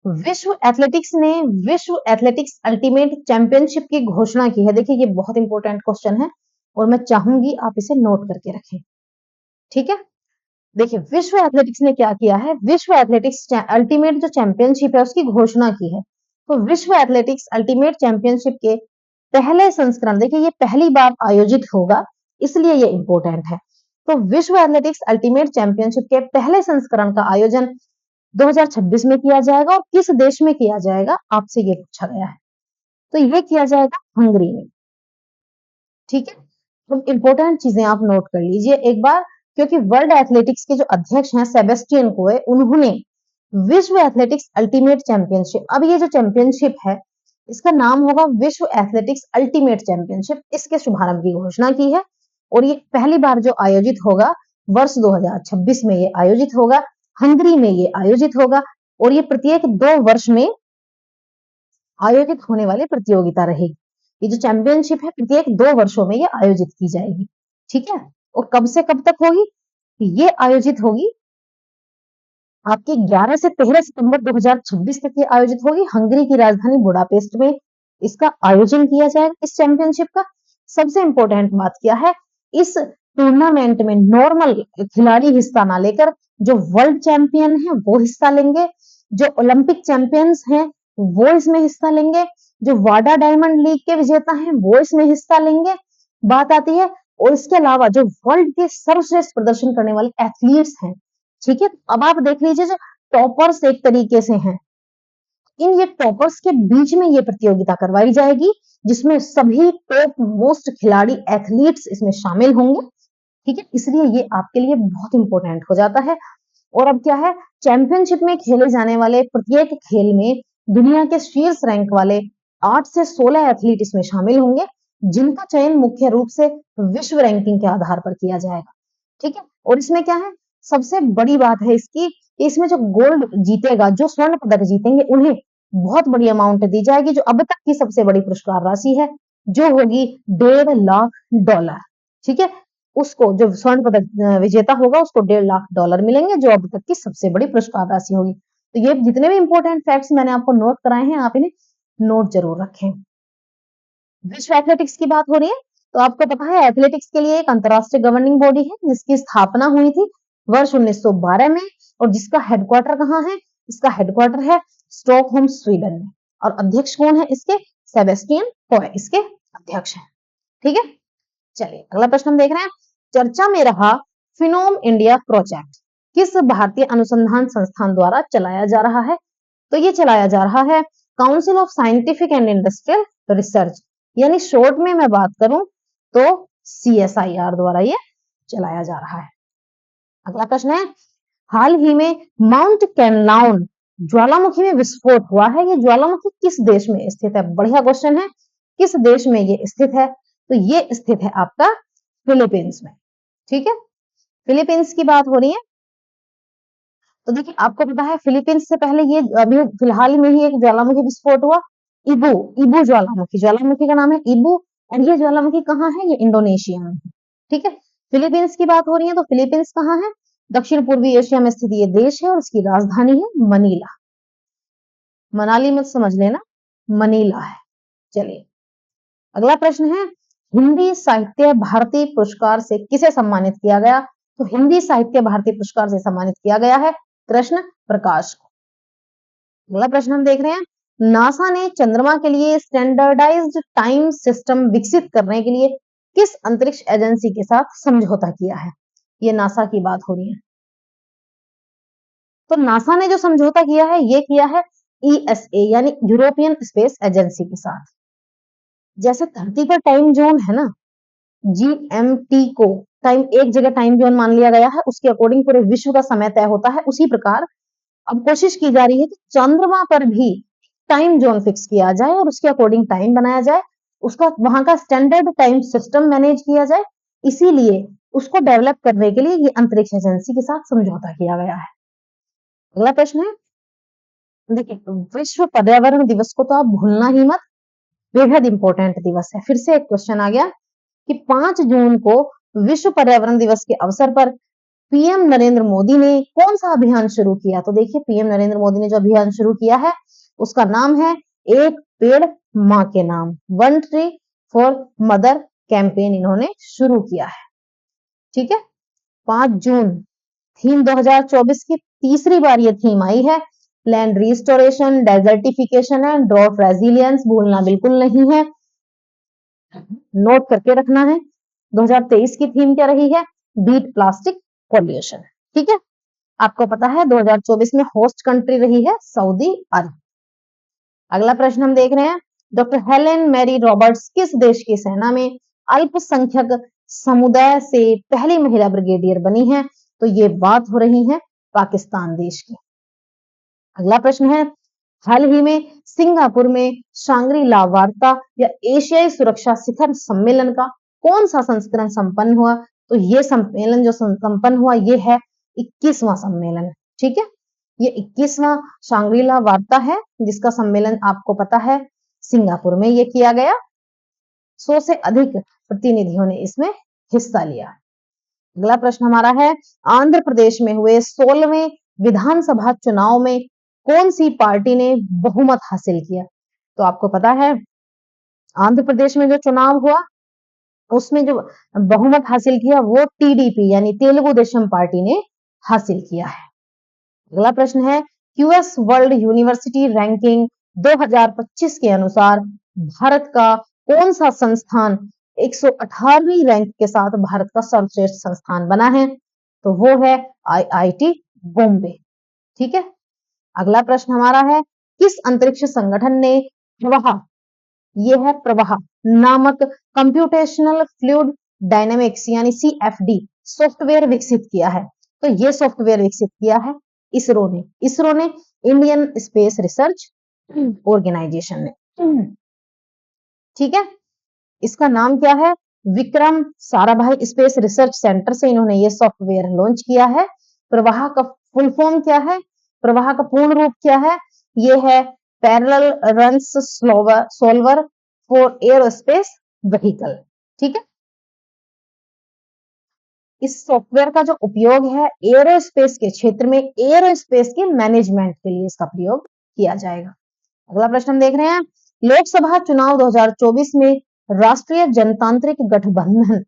विश्व एथलेटिक्स ने विश्व एथलेटिक्स अल्टीमेट चैंपियनशिप की घोषणा की है। देखिए ये बहुत इंपॉर्टेंट क्वेश्चन है और मैं चाहूंगी आप इसे नोट करके रखें। ठीक है, देखिए विश्व एथलेटिक्स ने क्या किया है, विश्व एथलेटिक्स अल्टीमेट जो चैंपियनशिप है उसकी घोषणा की है। तो विश्व एथलेटिक्स अल्टीमेट चैंपियनशिप के पहले संस्करण, देखिए ये पहली बार आयोजित होगा इसलिए ये इंपॉर्टेंट है। तो विश्व एथलेटिक्स अल्टीमेट चैंपियनशिप के पहले संस्करण का आयोजन 2026 में किया जाएगा और किस देश में किया जाएगा आपसे ये पूछा गया है। तो ये किया जाएगा हंगरी में। ठीक है, तो इंपॉर्टेंट चीजें आप नोट कर लीजिए एक बार, क्योंकि वर्ल्ड एथलेटिक्स के जो अध्यक्ष हैं सेबेस्टियन कोए, उन्होंने विश्व एथलेटिक्स अल्टीमेट चैंपियनशिप, अब ये जो चैंपियनशिप है इसका नाम होगा विश्व एथलेटिक्स अल्टीमेट चैंपियनशिप, इसके शुभारंभ की घोषणा की है। और ये पहली बार जो आयोजित होगा वर्ष 2026 में ये आयोजित होगा, हंगरी में ये आयोजित होगा। और ये प्रत्येक 2 वर्ष में आयोजित होने वाली प्रतियोगिता रहेगी। ये जो चैंपियनशिप है प्रत्येक 2 वर्षों में ये आयोजित की जाएगी। ठीक है, और कब से कब तक होगी? ये आयोजित होगी आपके 11 से 13 सितंबर 2026 तक ये आयोजित होगी। हंगरी की राजधानी बुडापेस्ट में इसका आयोजन किया जाएगा इस चैंपियनशिप का। सबसे इंपॉर्टेंट बात क्या है, इस टूर्नामेंट में नॉर्मल खिलाड़ी हिस्सा ना लेकर जो वर्ल्ड चैंपियन है वो हिस्सा लेंगे, जो ओलंपिक चैंपियंस हैं वो इसमें हिस्सा लेंगे, जो वाडा डायमंड लीग के विजेता हैं वो इसमें हिस्सा लेंगे। बात आती है, और इसके अलावा जो वर्ल्ड के सर्वश्रेष्ठ प्रदर्शन करने वाले एथलीट्स हैं। ठीक है, अब आप देख लीजिए जो टॉपर्स एक तरीके से हैं, इन ये टॉपर्स के बीच में ये प्रतियोगिता करवाई जाएगी जिसमें सभी टॉप मोस्ट खिलाड़ी एथलीट्स इसमें शामिल होंगे। ठीक है, इसलिए ये आपके लिए बहुत इंपॉर्टेंट हो जाता है। और अब क्या है, चैंपियनशिप में खेले जाने वाले प्रत्येक खेल में दुनिया के शीर्ष रैंक वाले 8 से 16 एथलीट इसमें शामिल होंगे जिनका चयन मुख्य रूप से विश्व रैंकिंग के आधार पर किया जाएगा। ठीक है, और इसमें क्या है, सबसे बड़ी बात है इसकी, इसमें जो गोल्ड जीतेगा, जो स्वर्ण पदक जीतेंगे उन्हें बहुत बड़ी अमाउंट दी जाएगी, जो अब तक की सबसे बड़ी पुरस्कार राशि है जो होगी $1.5 लाख। ठीक है, उसको जो स्वर्ण पदक विजेता होगा उसको $1.5 लाख मिलेंगे, जो अब तक की सबसे बड़ी पुरस्कार राशि होगी। तो ये जितने भी इंपॉर्टेंट फैक्ट्स मैंने आपको नोट कराए हैं, आप इन्हें नोट जरूर रखें। विश्व एथलेटिक्स की बात हो रही है, तो आपको पता है एथलेटिक्स के लिए एक अंतरराष्ट्रीय गवर्निंग बॉडी है जिसकी स्थापना हुई थी वर्ष 1912 में, और जिसका हेडक्वार्टर कहाँ है? इसका हेडक्वार्टर है स्टॉकहोम, स्वीडन में। और अध्यक्ष कौन है इसके? सेबेस्टियन कोए इसके अध्यक्ष हैं। ठीक है, चलिए अगला प्रश्न हम देख रहे हैं। चर्चा में रहा फिनोम इंडिया प्रोजेक्ट किस भारतीय अनुसंधान संस्थान द्वारा चलाया जा रहा है? तो ये चलाया जा रहा है council of scientific and industrial research, यानी शॉर्ट में मैं बात करूं तो CSIR द्वारा ये चलाया जा रहा है। अगला प्रश्न है, हाल ही में माउंट कैनलाउन ज्वालामुखी में विस्फोट हुआ है, ये ज्वालामुखी किस देश में स्थित है? बढ़िया क्वेश्चन है, किस देश में ये स्थित है? तो ये स्थित है आपका फिलीपींस में। ठीक है, फिलीपींस की बात हो रही है। तो देखिए आपको पता है फिलीपींस से पहले ये अभी फिलहाल में ही एक ज्वालामुखी विस्फोट हुआ, इबू इबू ज्वालामुखी, ज्वालामुखी का नाम है इबू, और ये ज्वालामुखी कहाँ है? ये इंडोनेशिया में। ठीक है, फिलीपींस की बात हो रही है, तो फिलीपींस कहाँ है? दक्षिण पूर्वी एशिया में स्थित ये देश है, और इसकी राजधानी है मनीला। मनाली मत समझ लेना, मनीला है। चलिए अगला प्रश्न है, हिंदी साहित्य भारती पुरस्कार से किसे सम्मानित किया गया? तो हिंदी साहित्य भारती पुरस्कार से सम्मानित किया गया है कृष्ण प्रकाश को। अगला प्रश्न हम देख रहे हैं, नासा ने चंद्रमा के लिए स्टैंडर्डाइज्ड टाइम सिस्टम विकसित करने के लिए किस अंतरिक्ष एजेंसी के साथ समझौता किया है? ये नासा की बात हो रही है। तो नासा ने जो समझौता किया है ये किया है ESA यानी यूरोपियन स्पेस एजेंसी के साथ। जैसे धरती पर टाइम जोन है ना, GMT को टाइम एक जगह टाइम जोन मान लिया गया है, उसके अकॉर्डिंग पूरे विश्व का समय तय होता है, उसी प्रकार अब कोशिश की जा रही है कि चंद्रमा पर भी टाइम जोन फिक्स किया जाए और उसके अकॉर्डिंग टाइम बनाया जाए, उसका वहां का स्टैंडर्ड टाइम सिस्टम मैनेज किया जाए। इसीलिए उसको डेवलप करने के लिए ये अंतरिक्ष एजेंसी के साथ समझौता किया गया है। अगला प्रश्न है, देखिए विश्व पर्यावरण दिवस को तो आप भूलना ही मत, बेहद इंपॉर्टेंट दिवस है। फिर से एक क्वेश्चन आ गया कि 5 जून को विश्व पर्यावरण दिवस के अवसर पर पीएम नरेंद्र मोदी ने कौन सा अभियान शुरू किया? तो देखिए पीएम नरेंद्र मोदी ने जो अभियान शुरू किया है उसका नाम है एक पेड़ माँ के नाम, 1 ट्री फॉर मदर कैंपेन इन्होंने शुरू किया है। ठीक है, 5 जून थीम 2024 की तीसरी बार ये थीम आई है, land restoration, desertification and drought resilience, भूलना बिल्कुल नहीं है, नोट करके रखना है। 2023 की थीम क्या रही है? Beat plastic pollution. ठीक है, आपको पता है 2024 में होस्ट कंट्री रही है सऊदी अरब। अगला प्रश्न हम देख रहे हैं, डॉक्टर हेलेन मैरी रॉबर्ट्स किस देश की सेना में अल्पसंख्यक समुदाय से पहली महिला ब्रिगेडियर बनी है? तो ये बात हो रही है पाकिस्तान देश की। अगला प्रश्न है, हाल ही में सिंगापुर में शांग्री ला वार्ता या एशियाई सुरक्षा शिखर सम्मेलन का कौन सा संस्करण संपन्न हुआ? तो ये सम्मेलन जो संपन्न हुआ ये है 21वां सम्मेलन। ठीक है, ये 21वां शांग्री ला वार्ता है जिसका सम्मेलन आपको पता है सिंगापुर में ये किया गया। 100 से अधिक प्रतिनिधियों ने इसमें हिस्सा लिया। अगला प्रश्न हमारा है, आंध्र प्रदेश में हुए 16वें विधानसभा चुनाव में कौन सी पार्टी ने बहुमत हासिल किया? तो आपको पता है आंध्र प्रदेश में जो चुनाव हुआ उसमें जो बहुमत हासिल किया वो TDP यानी तेलुगु देशम पार्टी ने हासिल किया है। अगला प्रश्न है, QS वर्ल्ड यूनिवर्सिटी रैंकिंग 2025 के अनुसार भारत का कौन सा संस्थान 118वीं रैंक के साथ भारत का सर्वश्रेष्ठ संस्थान बना है? तो वो है IIT बॉम्बे। ठीक है, अगला प्रश्न हमारा है, किस अंतरिक्ष संगठन ने प्रवाह, ये है प्रवाह नामक कंप्यूटेशनल फ्लूइड डायनामिक्स यानी CFD सॉफ्टवेयर विकसित किया है? तो ये सॉफ्टवेयर विकसित किया है इसरो ने, इसरो ने इंडियन स्पेस रिसर्च ऑर्गेनाइजेशन ने। ठीक है, इसका नाम क्या है? Vikram Sarabhai space research centre से इन्होंने ये सॉफ्टवेयर लॉन्च किया है। प्रवाह का फुल फॉर्म क्या है? प्रवाह का पूर्ण रूप क्या है? ये है parallel runs solver for aerospace vehicle. ठीक है, इस सॉफ्टवेयर का जो उपयोग है एरोस्पेस के क्षेत्र में एरोस्पेस के मैनेजमेंट के लिए इसका प्रयोग किया जाएगा। अगला प्रश्न हम देख रहे हैं, लोकसभा चुनाव 2024 में राष्ट्रीय जनतांत्रिक गठबंधन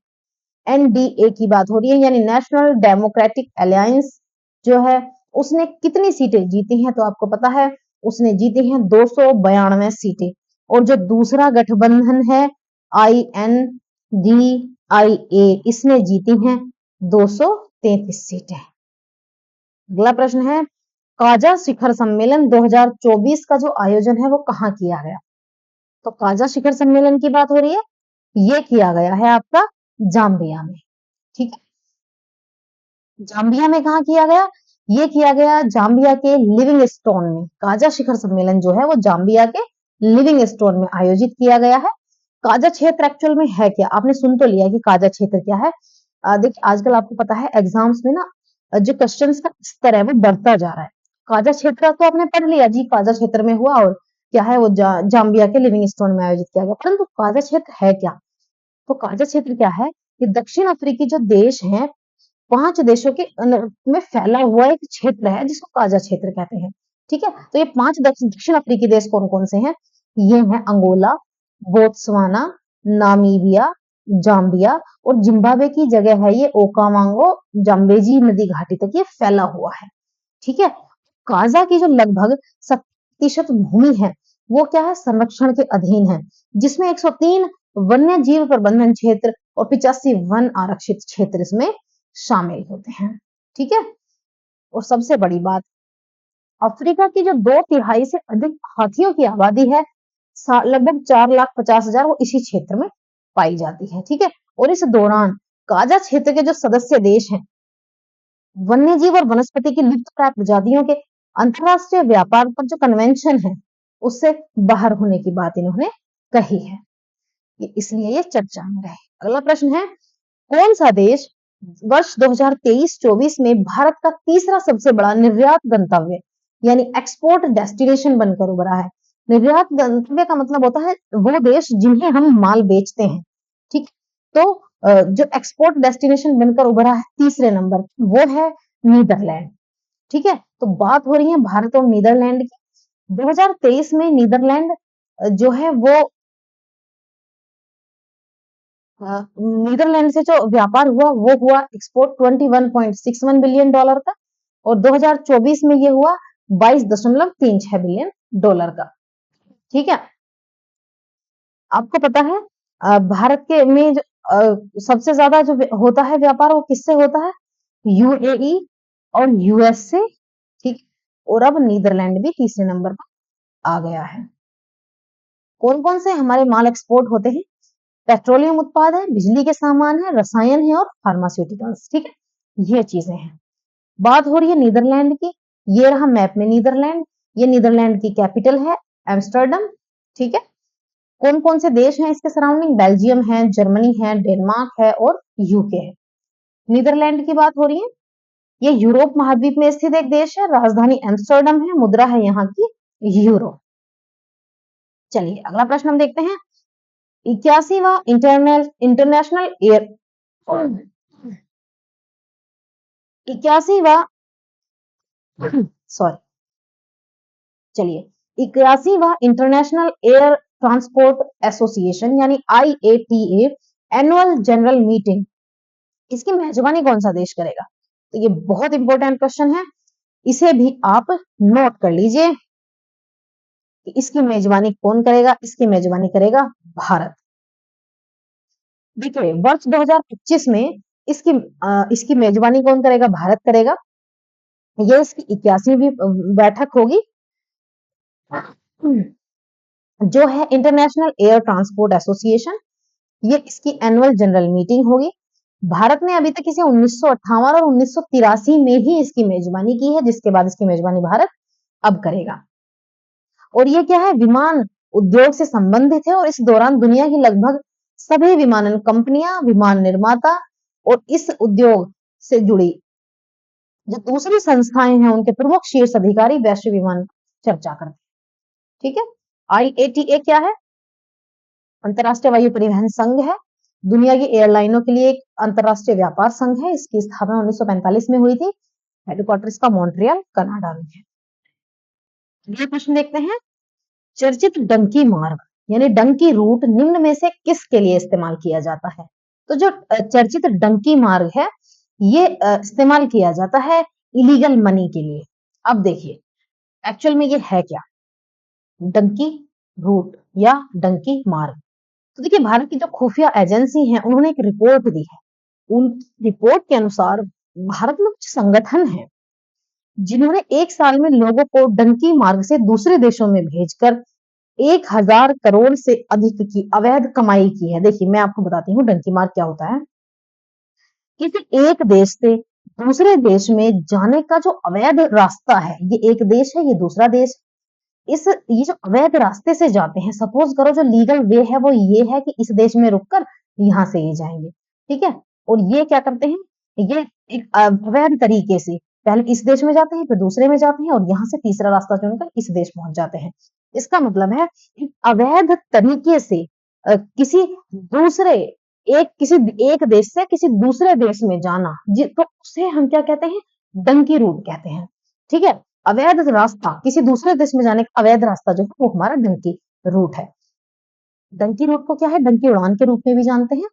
एनडीए की बात हो रही है, यानी नेशनल डेमोक्रेटिक अलायंस जो है उसने कितनी सीटें जीती हैं? तो आपको पता है उसने जीती हैं 292 सीटें। और जो दूसरा गठबंधन है INDIA इसने जीती हैं 233 सीटें। अगला प्रश्न है, काजा शिखर सम्मेलन 2024 का जो आयोजन है वो कहाँ किया गया? तो काजा शिखर सम्मेलन की बात हो रही है, ये किया गया है आपका जाम्बिया में। ठीक है, जाम्बिया में कहा किया गया? ये किया गया जाम्बिया के लिविंगस्टोन में। काजा शिखर सम्मेलन जो है वो जाम्बिया के लिविंगस्टोन में आयोजित किया गया है। काजा क्षेत्र एक्चुअल में है क्या? आपने सुन तो लिया कि काजा क्षेत्र क्या है। देखिए आजकल आपको पता है एग्जाम्स में ना जो क्वेश्चंस का स्तर है वो बढ़ता जा रहा है। काजा क्षेत्र तो आपने पढ़ लिया जी, काजा क्षेत्र में हुआ और क्या है वो जाम्बिया के लिविंगस्टोन में आयोजित किया गया। परंतु काजा क्षेत्र है क्या? तो काजा क्षेत्र क्या है? ये दक्षिण अफ्रीकी जो देश है 5 देशों के में फैला हुआ एक क्षेत्र है जिसको काजा क्षेत्र कहते हैं। ठीक है, तो ये 5 दक्षिण अफ्रीकी देश कौन कौन से हैं? ये हैं अंगोला, बोत्सवाना, नामीबिया, जाम्बिया और जिम्बाब्वे की जगह है ये ओकावांगो जाम्बेजी नदी घाटी तक ये फैला हुआ है। ठीक है, काजा की जो लगभग 70% भूमि है वो क्या है? संरक्षण के अधीन है, जिसमें 103 वन्य जीव प्रबंधन क्षेत्र और 85 वन आरक्षित क्षेत्र इसमें शामिल होते हैं। ठीक है, और सबसे बड़ी बात, अफ्रीका की जो 2/3 से अधिक हाथियों की आबादी है लगभग 4,50,000 वो इसी क्षेत्र में पाई जाती है। ठीक है, और इस दौरान काजा क्षेत्र के जो सदस्य देश हैं वन्यजीव और वनस्पति की लुप्त प्राय प्रजातियों के अंतरराष्ट्रीय व्यापार पर जो कन्वेंशन है उससे बाहर होने की बात इन्होंने कही है, इसलिए ये चर्चा में रहे। अगला प्रश्न है, कौन सा देश वर्ष 2023-24 में भारत का तीसरा सबसे बड़ा निर्यात गंतव्य यानी एक्सपोर्ट डेस्टिनेशन बनकर उभरा है? निर्यात गंतव्य का मतलब होता है वो देश जिन्हें हम माल बेचते हैं। ठीक, तो जो एक्सपोर्ट डेस्टिनेशन बनकर उभरा है तीसरे नंबर वो है नीदरलैंड। ठीक है, तो बात हो रही है भारत और नीदरलैंड की। 2023 में नीदरलैंड जो है वो नीदरलैंड से जो व्यापार हुआ वो हुआ एक्सपोर्ट $21.61 बिलियन का और 2024 में ये हुआ $22.36 बिलियन का। ठीक है, आपको पता है भारत के में जो, सबसे ज्यादा जो होता है व्यापार वो किससे होता है? UAE और US से। ठीक, और अब नीदरलैंड भी तीसरे नंबर पर आ गया है। कौन कौन से हमारे माल एक्सपोर्ट होते हैं? पेट्रोलियम उत्पाद है, बिजली के सामान है, रसायन है और फार्मास्यूटिकल्स। ठीक है, ये चीजें हैं। बात हो रही है नीदरलैंड की, ये रहा मैप में नीदरलैंड, ये नीदरलैंड की कैपिटल है एम्स्टर्डम। ठीक है, कौन कौन से देश हैं इसके सराउंडिंग? बेल्जियम है, जर्मनी है, डेनमार्क है और यूके है। नीदरलैंड की बात हो रही है, ये यूरोप महाद्वीप में स्थित एक देश है, राजधानी एम्स्टर्डम है, मुद्रा है यहाँ की यूरो। चलिए अगला प्रश्न हम देखते हैं, 81वां इंटरनेशनल एयर 81वां सॉरी चलिए 81वां इंटरनेशनल एयर ट्रांसपोर्ट एसोसिएशन यानी IATA एनुअल जनरल मीटिंग, इसकी मेजबानी कौन सा देश करेगा? तो ये बहुत इंपॉर्टेंट क्वेश्चन है, इसे भी आप नोट कर लीजिए कि इसकी मेजबानी कौन करेगा। इसकी मेजबानी करेगा भारत। देखिए वर्ष 2025 में इसकी मेजबानी कौन करेगा? भारत करेगा। ये इसकी 81वीं बैठक होगी जो है इंटरनेशनल एयर ट्रांसपोर्ट एसोसिएशन, ये इसकी एनुअल जनरल मीटिंग होगी। भारत ने अभी तक इसे 1958 और 1983 में ही इसकी मेजबानी की है, जिसके बाद इसकी मेजबानी भारत अब करेगा। और ये क्या है? विमान उद्योग से संबंधित है और इस दौरान दुनिया की लगभग सभी विमानन कंपनियां, विमान निर्माता और इस उद्योग से जुड़ी जो दूसरी संस्थाएं हैं उनके प्रमुख शीर्ष अधिकारी वैश्विक विमान चर्चा करते हैं। ठीक है, IATA क्या है? अंतरराष्ट्रीय वायु परिवहन संघ है। दुनिया की एयरलाइनों के लिए एक अंतरराष्ट्रीय व्यापार संघ है। इसकी स्थापना 1945 में हुई थी। हेडक्वार्टर इसका मॉन्ट्रियल कनाडा में है। अगला प्रश्न देखते हैं, चर्चित डंकी मार्ग यानी डंकी रूट निम्न में से किसके लिए इस्तेमाल किया जाता है? तो जो चर्चित डंकी मार्ग है ये इस्तेमाल किया जाता है इलीगल मनी के लिए। अब देखिए एक्चुअल में ये है क्या, डंकी रूट या डंकी मार्ग। तो देखिए भारत की जो खुफिया एजेंसी है उन्होंने एक रिपोर्ट दी है। उन रिपोर्ट के अनुसार भारत में कुछ संगठन हैं जिन्होंने एक साल में लोगों को डंकी मार्ग से दूसरे देशों में भेजकर 1000 करोड़ से अधिक की अवैध कमाई की है। देखिए मैं आपको बताती हूँ डंकी मार्ग क्या होता है। किसी एक देश से दूसरे देश में जाने का जो अवैध रास्ता है, ये एक देश है ये दूसरा देश, ये जो अवैध रास्ते से जाते हैं, सपोज करो जो लीगल वे है वो ये है कि इस देश में रुककर यहाँ से ये जाएंगे, ठीक है। और ये क्या करते हैं, ये एक अवैध तरीके से पहले इस देश में जाते हैं फिर दूसरे में जाते हैं और यहाँ से तीसरा रास्ता चुनकर इस देश पहुंच जाते हैं। इसका मतलब है अवैध तरीके से किसी दूसरे किसी एक देश से किसी दूसरे देश में जाना, तो उसे हम क्या कहते हैं, डंकी रूट कहते हैं, ठीक है। अवैध रास्ता किसी दूसरे देश में जाने का अवैध रास्ता जो है वो हमारा डंकी रूट है। डंकी रूट को क्या है, डंकी उड़ान के रूप में भी जानते हैं।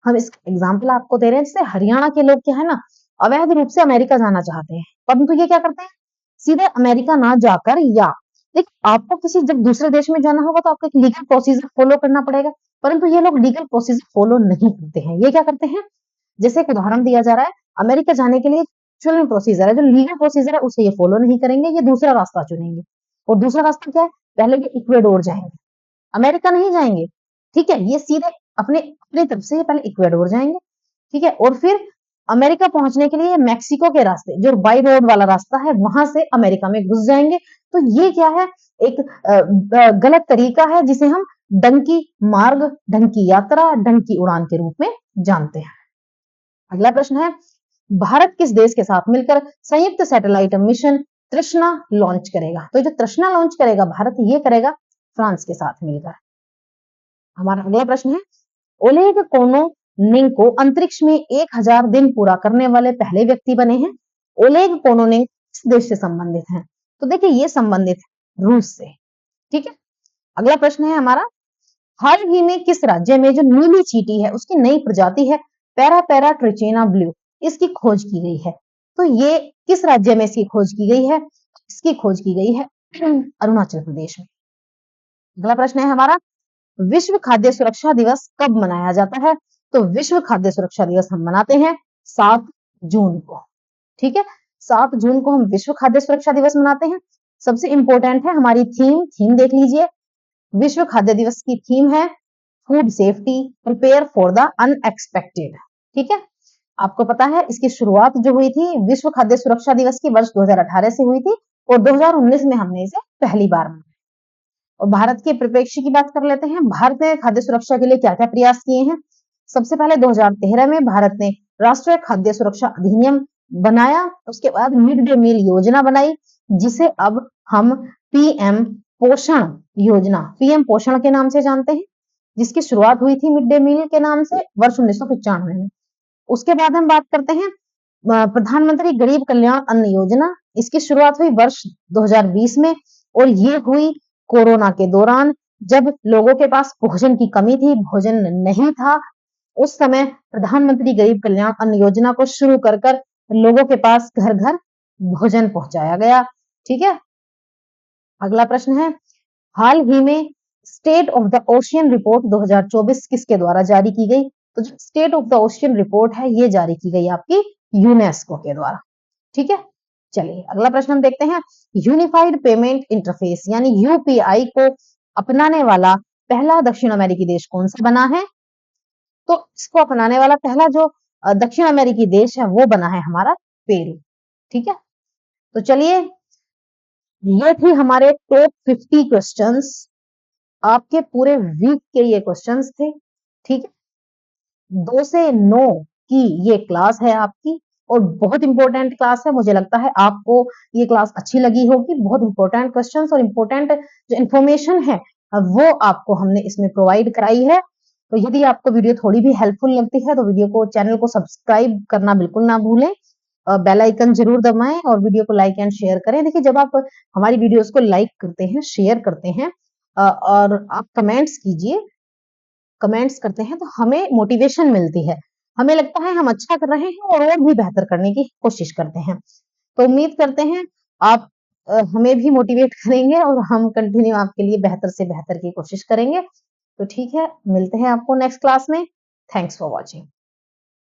हम इसका एग्जाम्पल आपको दे रहे हैं, जैसे हरियाणा के लोग क्या है ना अवैध रूप से अमेरिका जाना चाहते हैं, परंतु ये क्या करते हैं सीधे अमेरिका ना जाकर, या देख आपको किसी जब दूसरे देश में जाना होगा तो आपको एक लीगल प्रोसीजर फॉलो करना पड़ेगा, परंतु ये लोग लीगल प्रोसीजर फॉलो नहीं करते हैं। ये क्या करते हैं, जैसे एक उदाहरण दिया जा रहा है, अमेरिका जाने के लिए एक्चुअल प्रोसीजर है, जो लीगल प्रोसीजर है उसे ये फॉलो नहीं करेंगे, ये दूसरा रास्ता चुनेंगे। और दूसरा रास्ता क्या है, पहले ये इक्वेडोर जाएंगे, अमेरिका नहीं जाएंगे, ठीक है। ये सीधे अपने अपनी तरफ से पहले इक्वेडोर जाएंगे, ठीक है। और फिर अमेरिका पहुंचने के लिए मैक्सिको के रास्ते जो बाई रोड वाला रास्ता है वहां से अमेरिका में घुस जाएंगे। तो ये क्या है, एक गलत तरीका है जिसे हम डंकी मार्ग, डंकी यात्रा, डंकी उड़ान के रूप में जानते हैं। अगला प्रश्न है, भारत किस देश के साथ मिलकर संयुक्त सैटेलाइट मिशन तृष्णा लॉन्च करेगा? तो जो तृष्णा लॉन्च करेगा भारत, ये करेगा फ्रांस के साथ मिलकर। हमारा अगला प्रश्न है, ओलेग कोनोनिंको अंतरिक्ष में 1000 दिन पूरा करने वाले पहले व्यक्ति बने हैं। ओलेग कोनोनिंक किस देश से संबंधित हैं? तो देखिए ये संबंधित है रूस से, ठीक है। अगला प्रश्न है हमारा, हाल ही में किस राज्य में जो नीली चींटी है उसकी नई प्रजाति है पैरा ट्रिचेना ब्लू, इसकी खोज की गई है? तो ये किस राज्य में इसकी खोज की गई है? इसकी खोज की गई है अरुणाचल प्रदेश में। अगला प्रश्न है हमारा, विश्व खाद्य सुरक्षा दिवस कब मनाया जाता है? तो विश्व खाद्य सुरक्षा दिवस हम मनाते हैं 7 जून को, ठीक है। 7 जून को हम विश्व खाद्य सुरक्षा दिवस मनाते हैं। सबसे इंपॉर्टेंट है हमारी थीम देख लीजिए। विश्व खाद्य दिवस की थीम है food safety, prepare for the unexpected, ठीक है। आपको पता है इसकी शुरुआत जो हुई थी विश्व खाद्य सुरक्षा दिवस की वर्ष 2018 से हुई थी और 2019 में हमने इसे पहली बार मनाया। और भारत के परिप्रेक्ष्य की बात कर लेते हैं, भारत ने खाद्य सुरक्षा के लिए क्या क्या प्रयास किए हैं। सबसे पहले 2013 में भारत ने राष्ट्रीय खाद्य सुरक्षा अधिनियम बनाया, उसके बाद मिड डे मील योजना बनाई जिसे अब हम पीएम पोषण योजना, पीएम पोषण के नाम से जानते हैं, जिसकी शुरुआत हुई थी मिड डे मील के नाम से वर्ष 1995 में। उसके बाद हम बात करते हैं प्रधानमंत्री गरीब कल्याण अन्न योजना, इसकी शुरुआत हुई वर्ष 2020 में और ये हुई कोरोना के दौरान, जब लोगों के पास भोजन की कमी थी, भोजन नहीं था, उस समय प्रधानमंत्री गरीब कल्याण अन्न योजना को शुरू कर लोगों के पास घर घर भोजन पहुंचाया गया, ठीक है। अगला प्रश्न है, हाल ही में state of the ocean report 2024 किसके द्वारा जारी की गई? तो जो state of the ocean report है ये जारी की गई आपकी यूनेस्को के द्वारा, ठीक है। चलिए अगला प्रश्न हम देखते हैं, यूनिफाइड पेमेंट इंटरफेस यानी यूपीआई को अपनाने वाला पहला दक्षिण अमेरिकी देश कौन सा बना है? तो इसको अपनाने वाला पहला जो दक्षिण अमेरिकी देश है वो बना है हमारा पेरू, ठीक है। तो चलिए ये थी हमारे टॉप 50 क्वेश्चंस, आपके पूरे वीक के ये क्वेश्चंस थे, ठीक है। 2 से 9 की ये क्लास है आपकी और बहुत इंपॉर्टेंट क्लास है। मुझे लगता है आपको ये क्लास अच्छी लगी होगी। बहुत इंपॉर्टेंट क्वेश्चंस और इंपॉर्टेंट जो इंफॉर्मेशन है वो आपको हमने इसमें प्रोवाइड कराई है। तो यदि आपको वीडियो थोड़ी भी हेल्पफुल लगती है तो वीडियो को, चैनल को सब्सक्राइब करना बिल्कुल ना भूलें, बेल आइकन जरूर दबाएं और वीडियो को लाइक एंड शेयर करें। देखिए, जब आप हमारी वीडियोस को लाइक करते हैं, शेयर करते हैं और आप कमेंट्स करते हैं, तो हमें मोटिवेशन मिलती है, हमें लगता है हम अच्छा कर रहे हैं और भी बेहतर करने की कोशिश करते हैं। तो उम्मीद करते हैं आप हमें भी मोटिवेट करेंगे और हम कंटिन्यू आपके लिए बेहतर से बेहतर की कोशिश करेंगे। तो ठीक है, मिलते हैं आपको नेक्स्ट क्लास में। Thanks for watching.